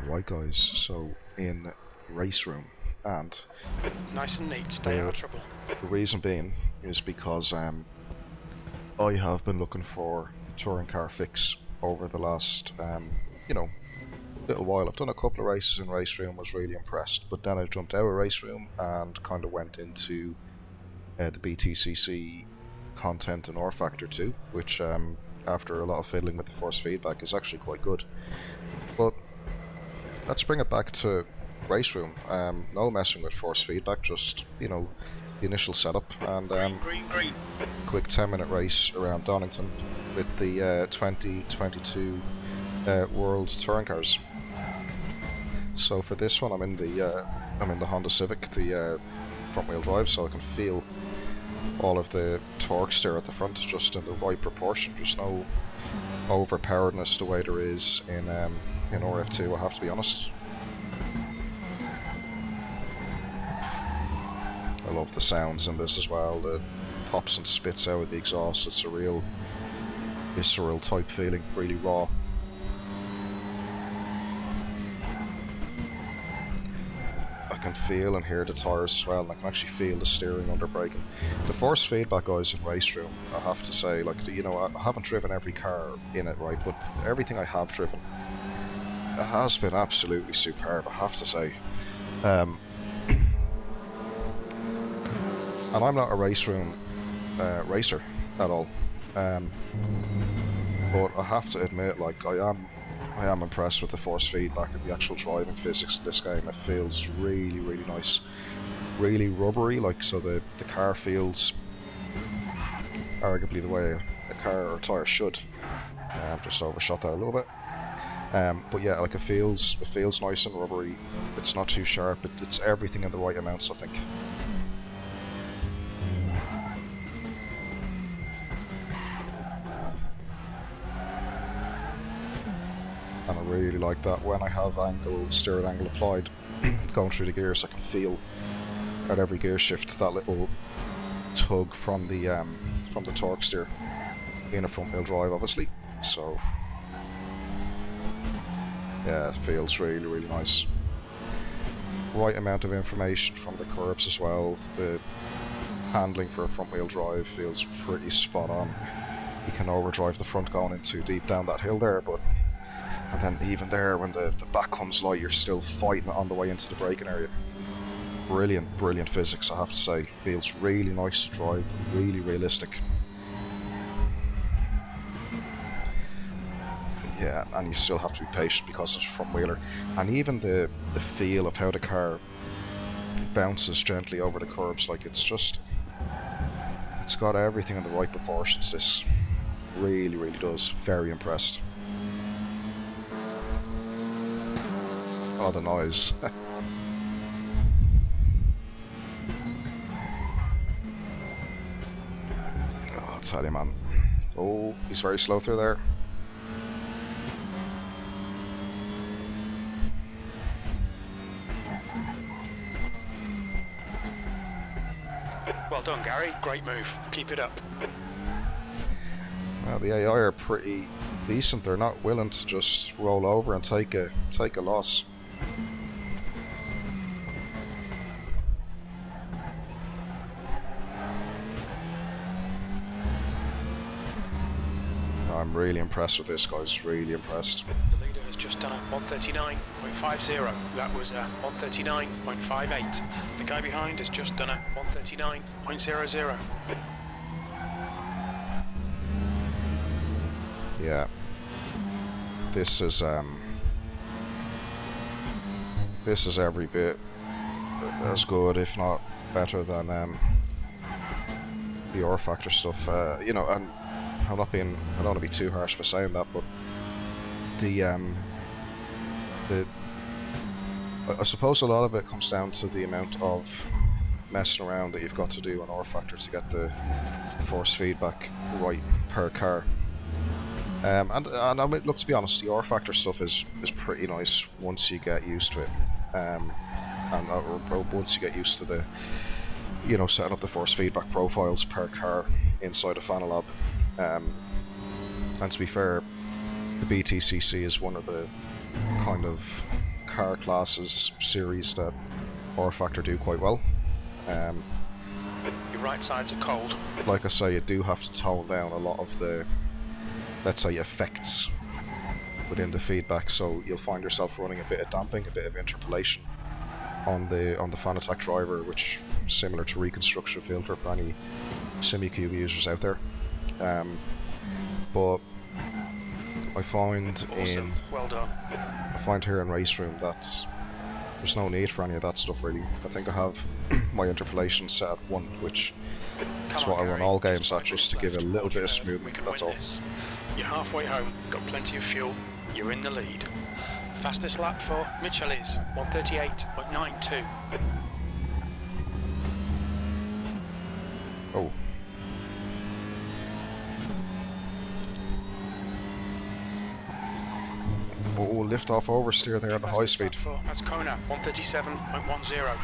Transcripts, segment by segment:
Right guys, so in RaceRoom, and nice and neat, stay out of trouble. The reason being is because I have been looking for a touring car fix over the last little while. I've done a couple of races in RaceRoom, was really impressed, but then I jumped out of RaceRoom and kind of went into the BTCC content in R-Factor 2, which after a lot of fiddling with the force feedback is actually quite good. But let's bring it back to RaceRoom. No messing with force feedback, just the initial setup and green. quick 10-minute race around Donington with the 2022 World Touring Cars. So for this one, I'm in the Honda Civic, the front-wheel drive, so I can feel all of the torque steer at the front just in the right proportion. There's no overpoweredness the way there is in RF2, I have to be honest. I love the sounds in this as well, the pops and spits out with the exhaust. It's a real visceral type feeling, really raw. I can feel and hear the tyres as well, and I can actually feel the steering under braking. The force feedback guys in RaceRoom, I have to say, I haven't driven every car in it, right, but everything I have driven, it has been absolutely superb, I have to say. And I'm not a RaceRoom racer at all, but I have to admit, I am impressed with the force feedback and the actual driving physics of this game. It feels really, really nice, really rubbery, so the car feels arguably the way a car or tyre should. Just overshot that a little bit. But yeah, it feels nice and rubbery. It's not too sharp. It's everything in the right amounts, I think. And I really like that when I have steering angle applied, going through the gears, I can feel at every gear shift that little tug from the torque steer in a front wheel drive, obviously. So yeah, it feels really, really nice. Right amount of information from the curbs as well. The handling for a front wheel drive feels pretty spot on. You can overdrive the front going in too deep down that hill there, and then even there, when the back comes light, you're still fighting on the way into the braking area. Brilliant physics, I have to say. Feels really nice to drive, really realistic. Yeah, and you still have to be patient because it's a front wheeler. And even the feel of how the car bounces gently over the curbs, it's got everything in the right proportions. This really does. Very impressed. Oh, the noise. Oh, I'll tell you, man. Oh, he's very slow through there. Well done, Gary. Great move. Keep it up. Well, the AI are pretty decent. They're not willing to just roll over and take a loss. I'm really impressed with this, guys. Really impressed. The leader has just done a 139.50. That was a 139.58. The guy behind has just done a 139.00. Yeah. This is every bit as good, if not better, than the R-Factor stuff. And I don't want to be too harsh for saying that, but I suppose a lot of it comes down to the amount of messing around that you've got to do on R-Factor to get the force feedback right per car. And I mean, look, to be honest, the R-Factor stuff is pretty nice once you get used to it, and once you get used to the setting up the force feedback profiles per car inside a Fanalab. And to be fair, the BTCC is one of the kind of car classes series that R-Factor do quite well. Your right sides are cold. Like I say, you do have to tone down a lot of the, let's say, effects within the feedback, so you'll find yourself running a bit of damping, a bit of interpolation on the Fanatec driver, which is similar to reconstruction filter for any SimiCube users out there. But I find Awesome. Well done. I find here in RaceRoom that there's no need for any of that stuff really. I think I have my interpolation set at 1, which is what I run all games at, just to give it a little bit of smoothing, that's all. You're halfway home, got plenty of fuel, you're in the lead. Fastest lap for Mitchell is 1:38.92. Oh. Oh, lift off oversteer there at the high speed. That's Kona, 1:37.10.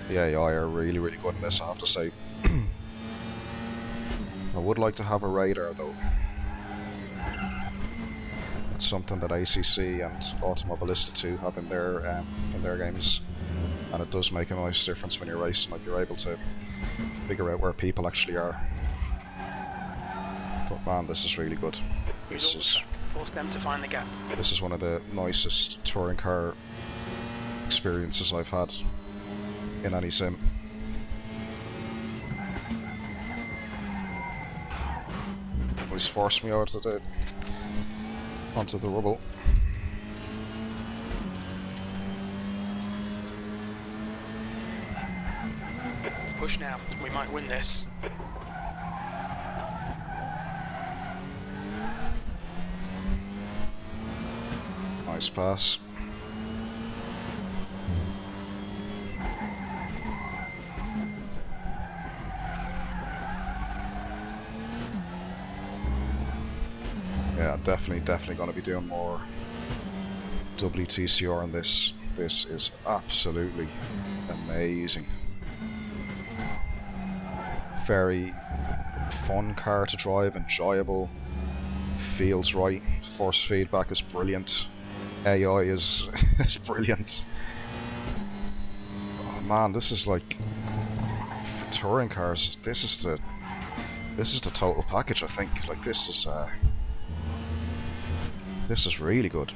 The AI are really, really good in this, I have to say. I would like to have a radar though. That's something that ACC and Automobilista 2 have in their games, and it does make a nice difference when you're racing. Like, you're able to figure out where people actually are. But man, this is really good. This is force them to find the gap. This is one of the nicest touring car experiences I've had in any sim. He's forced me out of onto the rubble. Push now, we might win this. Nice pass. Yeah, definitely going to be doing more WTCR on this. This is absolutely amazing. Very fun car to drive, enjoyable, feels right, force feedback is brilliant, AI is is brilliant. Oh man, this is like, for touring cars, this is the total package, I think. Like, this is really good.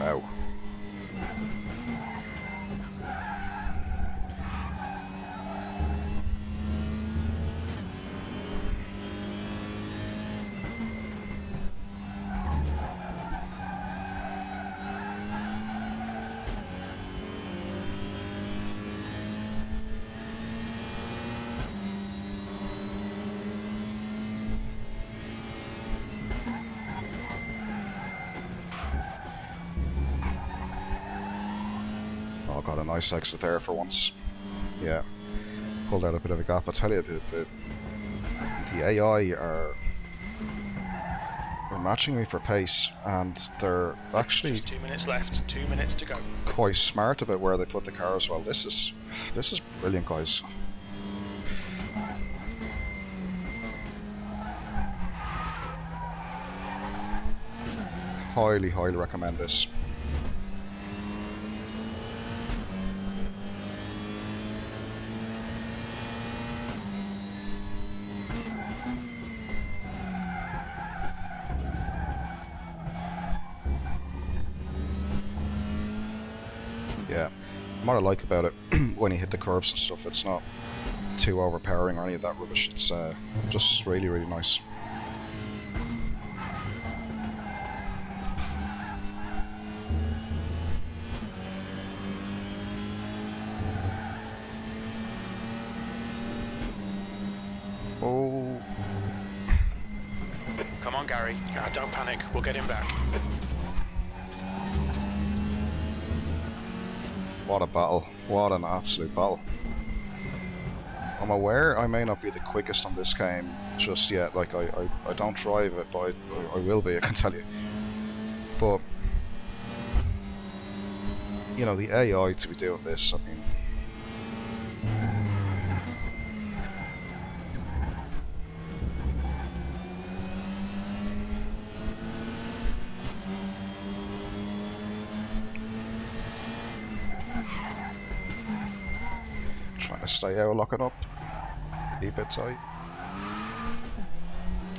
Wow. Got a nice exit there for once. Yeah, pulled out a bit of a gap. I tell you, the AI are matching me for pace, and they're actually just 2 minutes left. 2 minutes to go. Quite smart about where they put the car as well. This is brilliant, guys. Highly recommend this. Yeah, what I like about it, when you hit the curbs and stuff, it's not too overpowering or any of that rubbish. It's just really nice. Oh. Come on, Gary. Don't panic. We'll get him back. What a battle. What an absolute battle. I'm aware I may not be the quickest on this game just yet. Like, I don't drive it, but I will be, I can tell you. But, you know, the AI to be doing this, I mean, Trying to stay out, locking up. Keep it tight.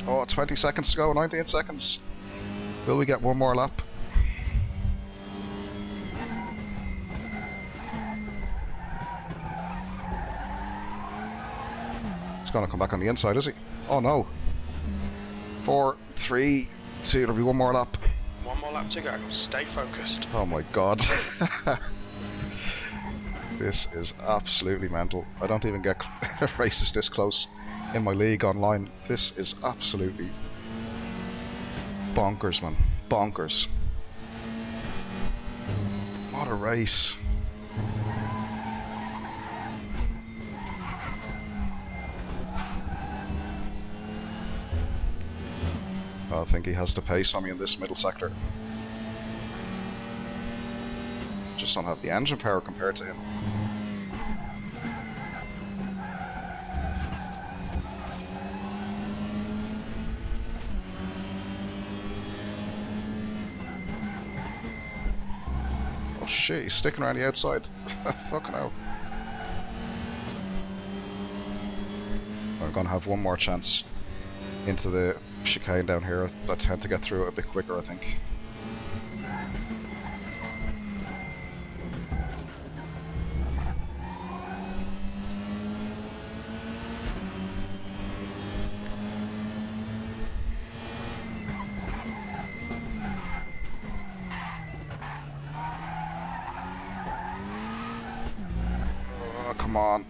Oh, 20 seconds to go, 19 seconds. Will we get one more lap? He's gonna come back on the inside, is he? Oh no. 4, 3, 2, there'll be one more lap. One more lap to go. Stay focused. Oh my god. This is absolutely mental. I don't even get races this close in my league online. This is absolutely bonkers, man. Bonkers. What a race. I think he has to pace on me in this middle sector. Just don't have the engine power compared to him. Oh shit, he's sticking around the outside. Fucking hell. I'm gonna have one more chance into the chicane down here. I tend to get through it a bit quicker, I think. Oh, come on.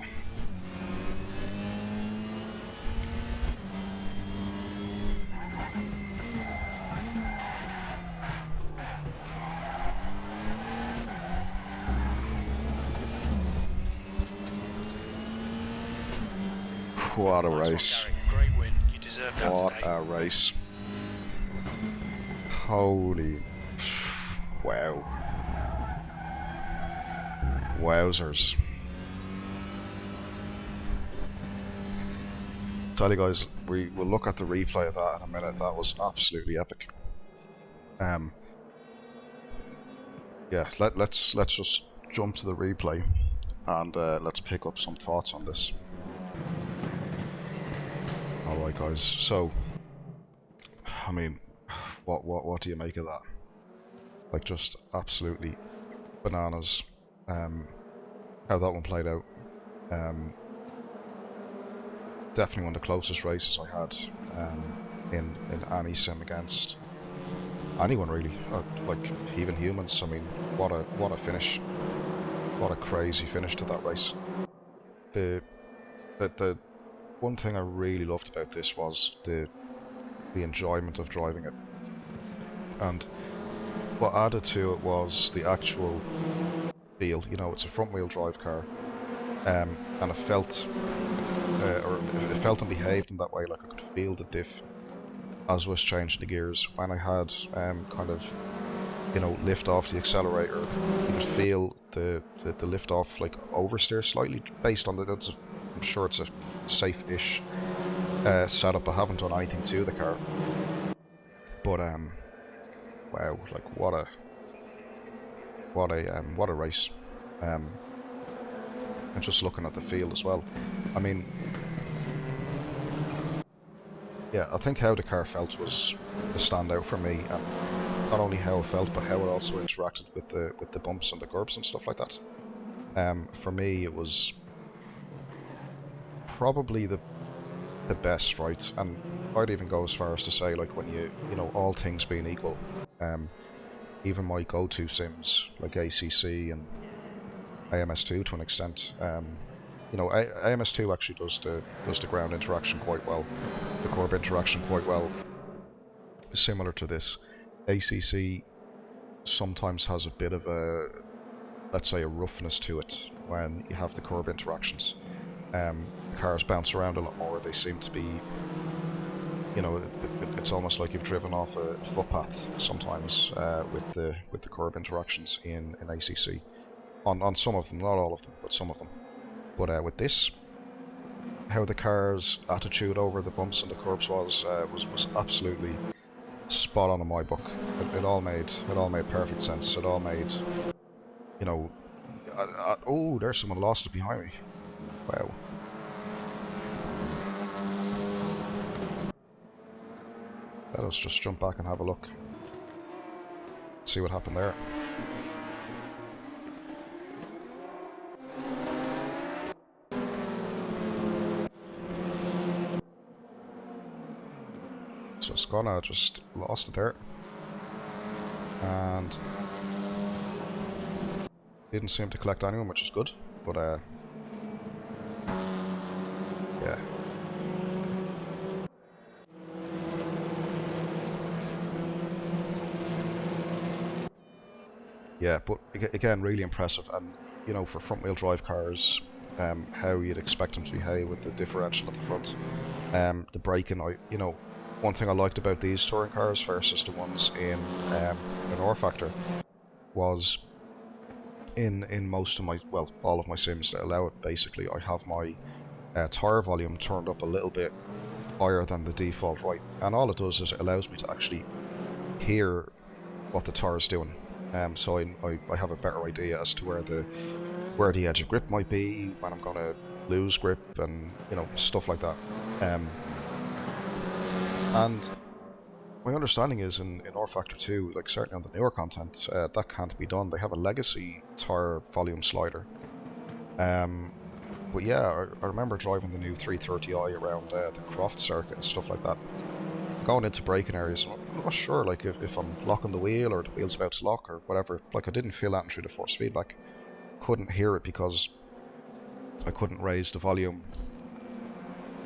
What a race. Great win. You deserve that What today. a race. Holy... Wow. Wowzers. Tell you guys, we will look at the replay of that in a minute. That was absolutely epic. Yeah, let's just jump to the replay and let's pick up some thoughts on this. Alright guys, so I mean, what do you make of that? Like, just absolutely bananas. How that one played out. Definitely one of the closest races I had in any sim against anyone really. Like even humans. I mean, what a finish! What a crazy finish to that race. The one thing I really loved about this was the enjoyment of driving it, and what added to it was the actual feel. You know, it's a front wheel drive car, and it felt and behaved in that way. Like I could feel the diff as I was changing the gears. When I had kind of, you know, lift off the accelerator, you could feel the lift off like oversteer slightly based on the. I'm sure it's a safe-ish setup. I haven't done anything to the car, but wow, like what a race. And just looking at the field as well. I mean, yeah, I think how the car felt was the standout for me, and not only how it felt, but how it also interacted with the bumps and the curbs and stuff like that. For me, it was probably the best, right? And I'd even go as far as to say, like, when you know, all things being equal, even my go-to sims like ACC and AMS2 to an extent, you know, AMS2 actually does the ground interaction quite well, the curb interaction quite well, similar to this. ACC sometimes has a bit of a, let's say, a roughness to it when you have the curb interactions. Cars bounce around a lot more. They seem to be, you know, it's almost like you've driven off a footpath sometimes with the curb interactions in ACC. On some of them, not all of them, but some of them. But with this, how the car's attitude over the bumps and the curbs was absolutely spot on in my book. It all made perfect sense. It all made, you know, oh, there's someone lost it behind me. Wow. Let us just jump back and have a look. See what happened there. So Skona just lost it there. And didn't seem to collect anyone, which is good. But yeah. Yeah, but again, really impressive, and you know, for front-wheel drive cars, how you'd expect them to behave with the differential at the front, the braking. You know, one thing I liked about these touring cars versus the ones in R Factor was in most of my, well, all of my sims that allow it. Basically, I have my tire volume turned up a little bit higher than the default, right? And all it does is it allows me to actually hear what the tire is doing. So I have a better idea as to where the edge of grip might be, when I'm going to lose grip, and you know, stuff like that. And my understanding is in R Factor 2, like certainly on the newer content, that can't be done. They have a legacy tire volume slider. But yeah, I remember driving the new 330i around the Croft circuit and stuff like that. Going into braking areas, and I'm not sure like if I'm locking the wheel or the wheel's about to lock or whatever. Like I didn't feel that through the force feedback. Couldn't hear it because I couldn't raise the volume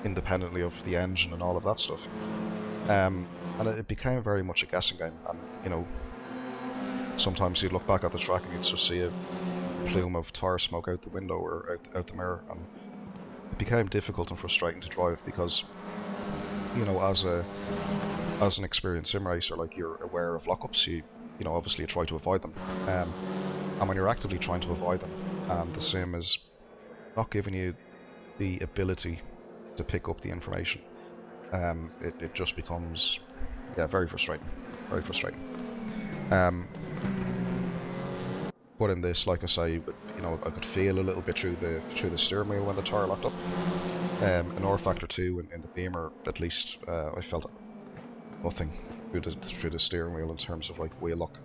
independently of the engine and all of that stuff. And it became very much a guessing game. And you know, sometimes you'd look back at the track and you'd just see a plume of tire smoke out the window or out the mirror, and it became difficult and frustrating to drive because, you know, as an experienced sim racer, like, you're aware of lockups. You know, obviously you try to avoid them, and when you're actively trying to avoid them, and the sim is not giving you the ability to pick up the information, it just becomes, yeah, very frustrating, very frustrating. But in this, like I say, you know, I could feel a little bit through the steering wheel when the tire locked up. In R Factor 2 in the Beamer, at least, I felt nothing through the steering wheel in terms of like wheel lock,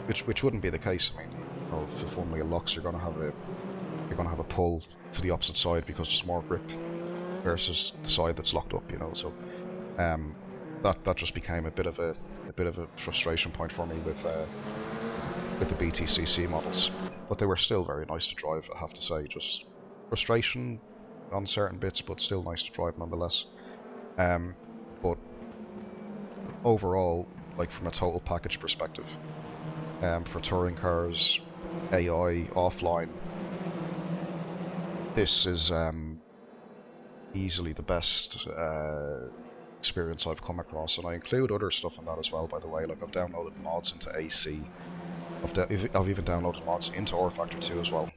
which wouldn't be the case. I mean, you know, if one wheel locks, you're gonna have a pull to the opposite side because there's more grip versus the side that's locked up. You know, so that just became a bit of a frustration point for me with the BTCC models, but they were still very nice to drive, I have to say. Just frustration on certain bits, but still nice to drive nonetheless. But overall, like from a total package perspective, for touring cars, AI, offline, this is easily the best experience I've come across, and I include other stuff in that as well, by the way. Like, I've downloaded mods into AC, I've even downloaded mods into R Factor 2 as well,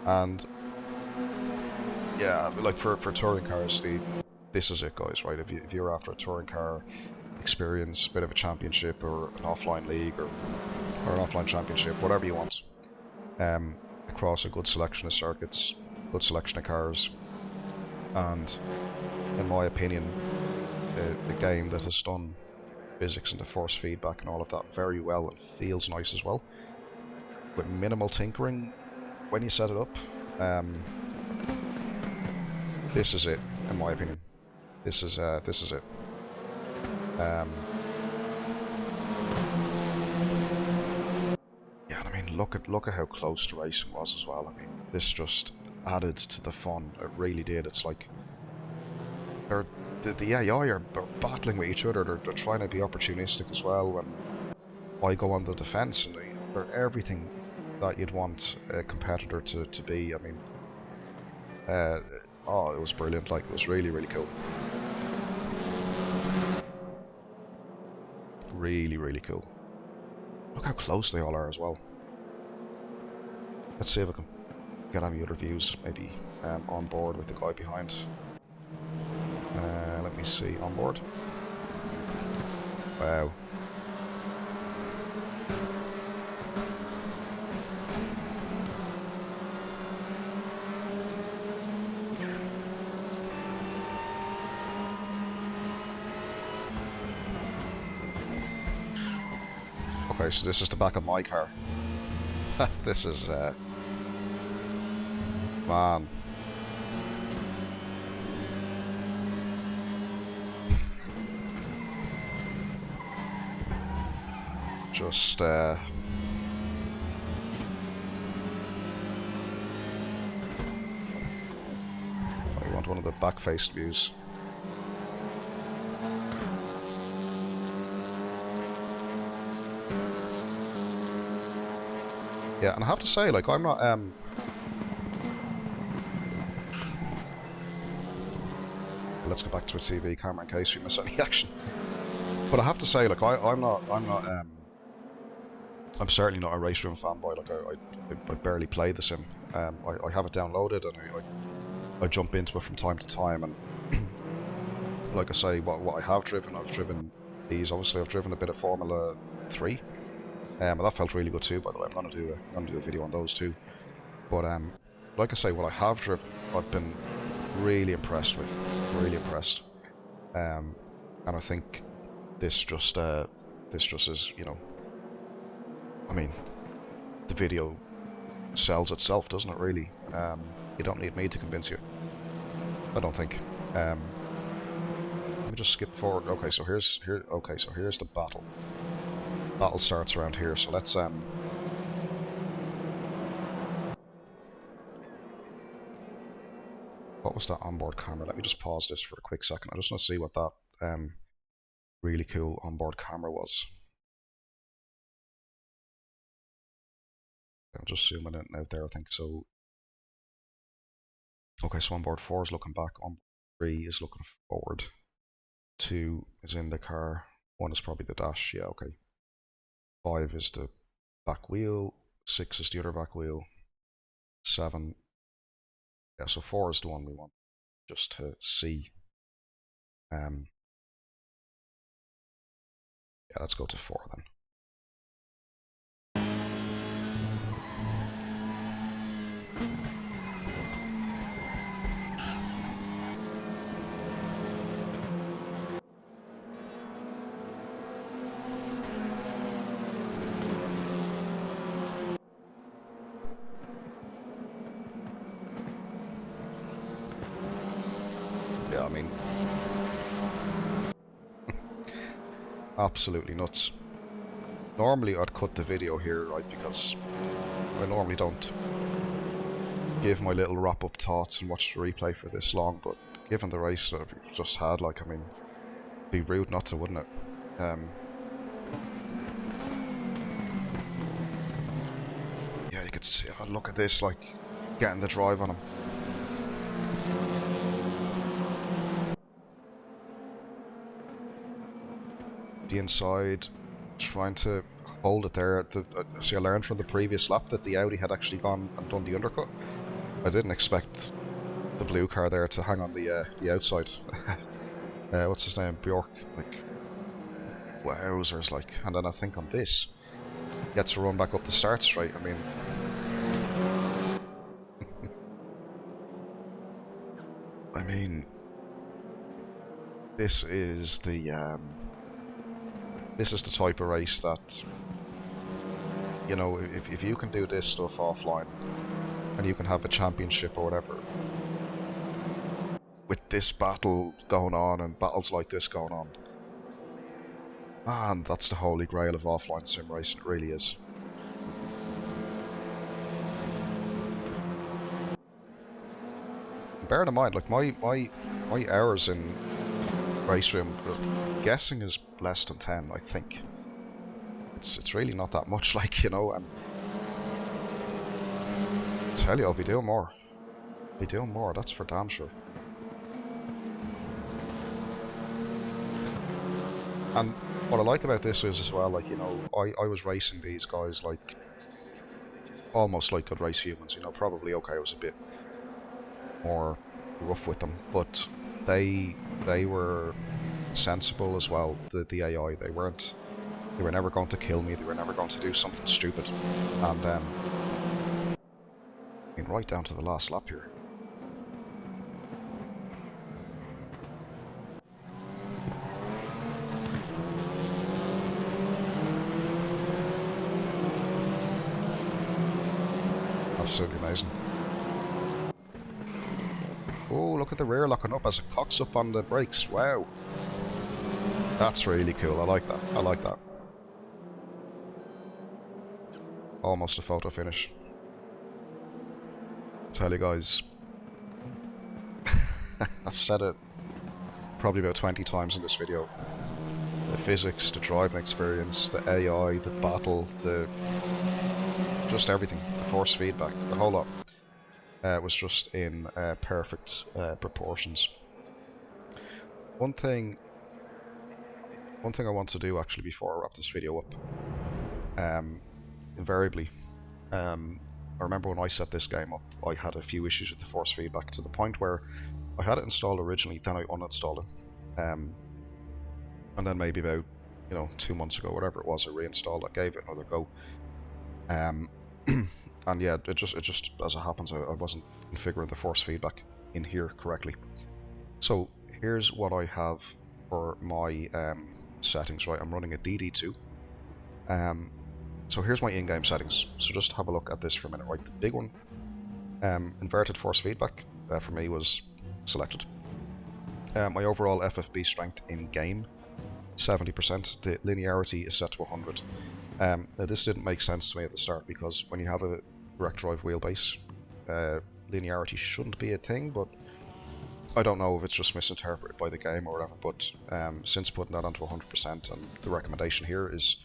and yeah, like for touring cars, this is it, guys, right? If you're after a touring car experience, bit of a championship or an offline league or an offline championship, whatever you want, across a good selection of circuits, good selection of cars, and in my opinion, the game that has done physics and the force feedback and all of that very well, and feels nice as well, with minimal tinkering when you set it up. This is it, in my opinion. This is it. Yeah, I mean, look at how close the racing was as well. I mean, this just added to the fun. It really did. It's like the AI are battling with each other. They're trying to be opportunistic as well. And I go on the defense, and they're everything that you'd want a competitor to be. I mean, it was brilliant. Like, it was really, really cool. Really, really cool. Look how close they all are as well. Let's see if I can get any other views, maybe on board with the guy behind. Let me see, on board. Wow. Okay, so this is the back of my car. This is, man. Just, oh, you want one of the back-faced views. Yeah, and I have to say, like, I'm not, let's go back to a TV camera in case we miss any action. But I have to say, like, I'm certainly not a RaceRoom fanboy. Like, I barely play the sim. I have it downloaded and I jump into it from time to time. And like I say, what I have driven, I've driven these. Obviously, I've driven a bit of Formula 3. And that felt really good too, by the way. I'm gonna do a video on those too. But like I say, what I have driven, I've been really impressed with. Really impressed. And I think this just is, you know, I mean, the video sells itself, doesn't it? Really. You don't need me to convince you. I don't think. Let me just skip forward. Okay, so here's the battle. Battle starts around here, so let's what was that onboard camera? Let me just pause this for a quick second. I just want to see what that really cool onboard camera was. I'm just zooming in out there, I think. So okay, so onboard 4 is looking back, onboard 3 is looking forward, 2 is in the car, 1 is probably the dash, yeah, okay. 5 is the back wheel, 6 is the other back wheel, 7, yeah, so 4 is the one we want just to see. Yeah, let's go to 4 then. Yeah, I mean, absolutely nuts. Normally I'd cut the video here, right, because I normally don't give my little wrap-up thoughts and watch the replay for this long, but given the race that I've just had, like, I mean, it'd be rude not to, wouldn't it? Yeah, you could see, oh, look at this, like, getting the drive on him. The inside, trying to hold it there. See, I learned from the previous lap that the Audi had actually gone and done the undercut. I didn't expect the blue car there to hang on the outside. What's his name? Bjork. Like, wowzers, like. And then I think on this, gets to run back up the start straight. I mean, this is the type of race that, you know, if you can do this stuff offline and you can have a championship or whatever with this battle going on and battles like this going on, man, that's the holy grail of offline sim racing. It really is. Bearing in mind, like, my hours in RaceRoom, guessing is less than 10, I think. It's really not that much, like, you know, and I tell you, I'll be doing more. Be doing more, that's for damn sure. And what I like about this is as well, like, you know, I was racing these guys like almost like I'd race humans, you know, probably, okay, I was a bit more rough with them, but they were sensible as well, the AI. They were never going to kill me, they were never going to do something stupid. And I mean, right down to the last lap here. Absolutely amazing. Oh, look at the rear locking up as it cocks up on the brakes. Wow. That's really cool. I like that. I like that. Almost a photo finish. I tell you guys, I've said it probably about 20 times in this video. The physics, the driving experience, the AI, the battle, just everything, the force feedback, the whole lot was just in perfect proportions. One thing I want to do actually before I wrap this video up, invariably, I remember when I set this game up, I had a few issues with the force feedback to the point where I had it installed originally, then I uninstalled it, and then maybe about 2 months ago, whatever it was, I reinstalled it, gave it another go, and yeah, it just as it happens, I wasn't configuring the force feedback in here correctly. So here's what I have for my settings. Right, I'm running a DD2. So here's my in-game settings. So just have a look at this for a minute. Right, the big one, inverted force feedback for me was selected. My overall FFB strength in game, 70%. The linearity is set to 100. Now this didn't make sense to me at the start because when you have a direct drive wheelbase, linearity shouldn't be a thing, but I don't know if it's just misinterpreted by the game or whatever, but since putting that onto 100%, and the recommendation here is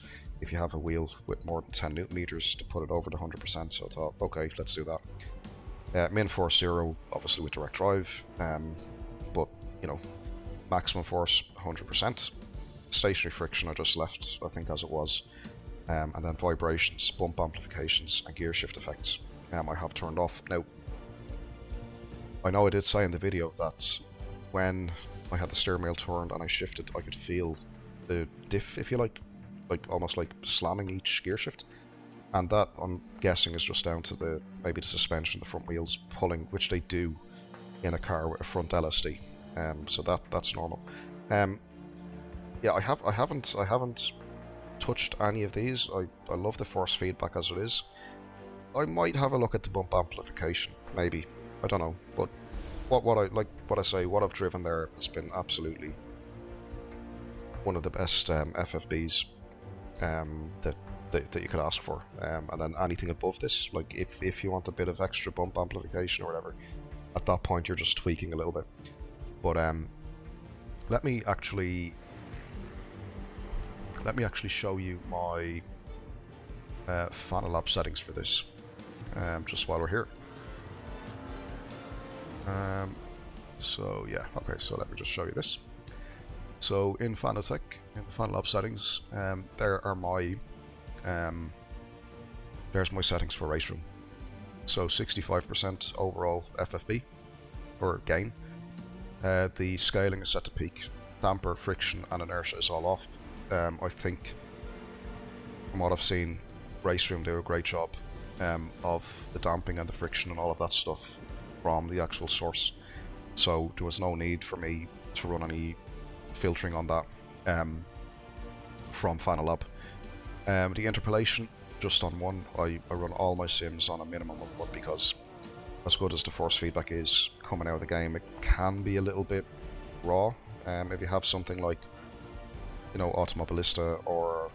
if you have a wheel with more than 10 newton meters to put it over to 100%, so I thought, okay, let's do that. Min force 0, obviously with direct drive, but maximum force 100%. Stationary friction I just left, I think, as it was, and then vibrations, bump amplifications, and gear shift effects I have turned off. Now, I know I did say in the video that when I had the steering wheel turned and I shifted, I could feel the diff, if you like almost like slamming each gear shift, and that, I'm guessing, is just down to maybe the suspension, the front wheels pulling, which they do in a car with a front LSD. So that's normal. Yeah, I haven't touched any of these. I love the force feedback as it is. I might have a look at the bump amplification, maybe. I don't know, but what I've driven there has been absolutely one of the best FFBs that you could ask for. And then anything above this, like if you want a bit of extra bump amplification or whatever, at that point you're just tweaking a little bit. But let me actually show you my Fanatec settings for this, just while we're here. So yeah, okay, so let me just show you this. So in Fanatec, in the Fanatec settings, there are my there's my settings for RaceRoom. So 65% overall FFB or gain. The scaling is set to peak. Damper, friction, and inertia is all off. I think, from what I've seen, RaceRoom do a great job of the damping and the friction and all of that stuff from the actual source. So there was no need for me to run any filtering on that from Fanatec. The interpolation, just on one. I run all my sims on a minimum of one because, as good as the force feedback is coming out of the game, it can be a little bit raw. If you have something like Automobilista or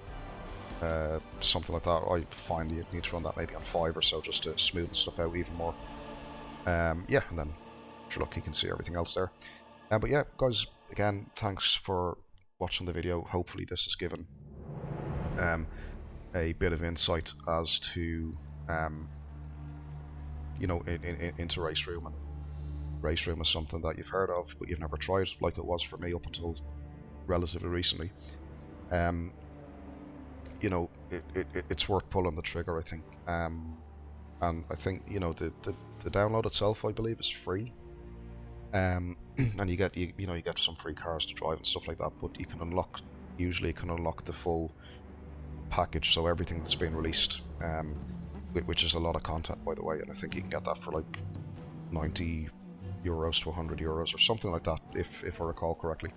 something like that, I find you need to run that maybe on 5 or so just to smoothen stuff out even more. Yeah, and then if you're lucky you can see everything else there. But yeah, guys, again, thanks for watching the video. Hopefully this has given a bit of insight as to into RaceRoom. And RaceRoom is something that you've heard of but you've never tried, like it was for me up until relatively recently. It's worth pulling the trigger, I think. And I think the download itself, I believe, is free. And you get some free cars to drive and stuff like that. But you can unlock the full package, so everything that's been released, which is a lot of content, by the way. And I think you can get that for like €90 to €100 or something like that, if I recall correctly.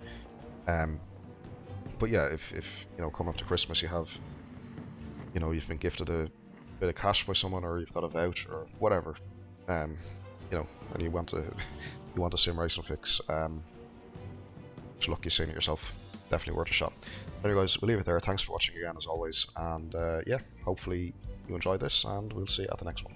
But yeah, if coming up to Christmas, you've been gifted a bit of cash by someone, or you've got a voucher or whatever, you know, and you want a sim racing fix, just lucky seeing it yourself. Definitely worth a shot. Anyway guys, we'll leave it there. Thanks for watching again as always, and yeah, hopefully you enjoyed this, and we'll see you at the next one.